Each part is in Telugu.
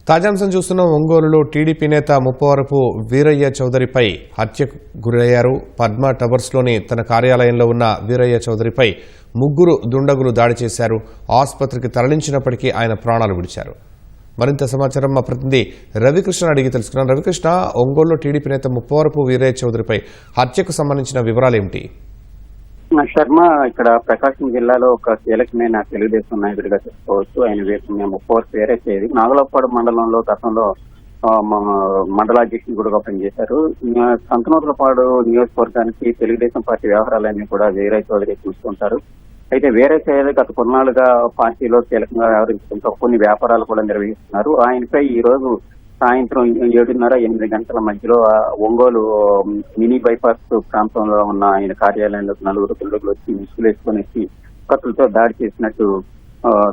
తాజాంశం చూస్తున్న ఒంగోలులో టీడీపీ నేత ముప్పవరపు వీరయ్య చౌదరిపై హత్యకు గురయ్యారు. పద్మ టవర్స్లోని తన కార్యాలయంలో ఉన్న వీరయ్య చౌదరిపై ముగ్గురు దుండగులు దాడి చేశారు. ఆసుపత్రికి తరలించినప్పటికీ ఆయన ప్రాణాలు విడిచారు. మరింత సమాచారం మా ప్రతినిధి రవికృష్ణ అడిగి తెలుసుకున్నాం. రవికృష్ణ, ఒంగోలులో టీడీపీ నేత ముప్పవరపు వీరయ్య చౌదరిపై హత్యకు సంబంధించిన వివరాలేమిటి? శర్మ ఇక్కడ ప్రకాశం జిల్లాలో ఒక కీలకమైన తెలుగుదేశం నాయకుడిగా చెప్పుకోవచ్చు. ఆయన ముప్పవరపు వీరయ్య నాగలపాడు మండలంలో గతంలో మండలాధ్యక్షుడు పనిచేశారు. సంతనూతలపాడు నియోజకవర్గానికి తెలుగుదేశం పార్టీ వ్యవహారాలన్నీ కూడా వీరయ్య చౌదరి చూసుకుంటారు. అయితే వీరయ్య చౌదరి గత కొన్నాళ్లుగా పార్టీలో కీలకంగా వ్యవహరించడంతో కొన్ని వ్యాపారాలు కూడా నిర్వహిస్తున్నారు. ఆయనపై ఈ రోజు సాయంత్రం 7:30-8 గంటల మధ్యలో ఒంగోలు మినీ బైపాస్ ప్రాంతంలో ఉన్న ఆయన కార్యాలయంలో నలుగురు దుండగులు వచ్చి ముసుగులేసుకుని కత్తులతో దాడి చేసినట్టు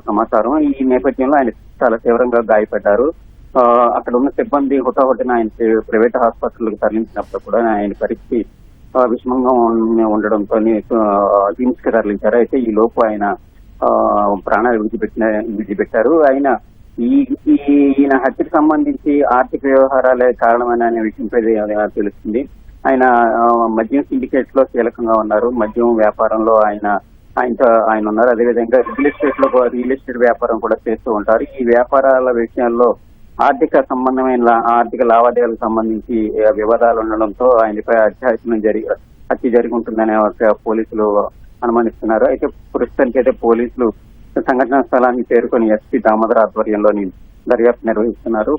సమాచారం. ఈ నేపథ్యంలో ఆయన చాలా తీవ్రంగా గాయపడ్డారు. అక్కడ ఉన్న సిబ్బంది హుటాహుటిన ఆయన ప్రైవేట్ ఆసుపత్రులకు తరలించినప్పుడు కూడా ఆయన పరిస్థితి విషమంగా ఉండడంతో హింసకి తరలించారు. అయితే ఈ లోపు ఆయన ప్రాణాలు విడిచిపెట్టారు. ఆయన ఈయన హత్యకు సంబంధించి ఆర్థిక వ్యవహారాలే కారణమైన విషయంపై తెలుస్తుంది. ఆయన మద్యం సిండికేట్ లో కీలకంగా ఉన్నారు. మద్యం వ్యాపారంలో ఆయన ఉన్నారు. అదేవిధంగా రియల్ ఎస్టేట్ వ్యాపారం కూడా చేస్తూ ఉంటారు. ఈ వ్యాపారాల విషయాల్లో ఆర్థిక లావాదేవీలకు సంబంధించి వివాదాలు ఉండడంతో ఆయనపై హత్య జరిగి ఉంటుందనే పోలీసులు అనుమానిస్తున్నారు. అయితే ప్రస్తుతానికైతే పోలీసులు సంఘటనా స్థలానికి చేరుకుని ఎస్పీ దామోదర్ ఆధ్వర్యంలోని దర్యాప్తు నిర్వహిస్తున్నారు.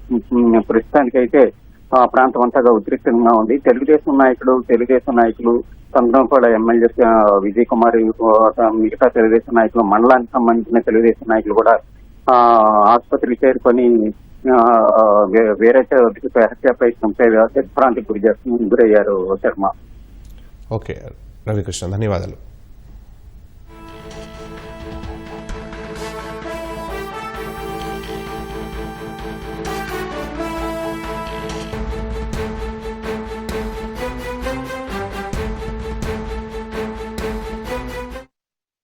ప్రస్తుతానికైతే ఆ ప్రాంతం అంతగా ఉద్రిక్తంగా ఉంది. తెలుగుదేశం నాయకులు సంతనూతలపాడు ఎమ్మెల్యే విజయ్ కుమార్, మిగతా తెలుగుదేశం నాయకులు, మండలానికి సంబంధించిన తెలుగుదేశం నాయకులు కూడా ఆసుపత్రికి చేరుకొని వేరే హత్య ప్రయత్నంపై దిగ్భ్రాంతికి గురయ్యారు. శర్మ. ఓకే రవికృష్ణ, ధన్యవాదాలు.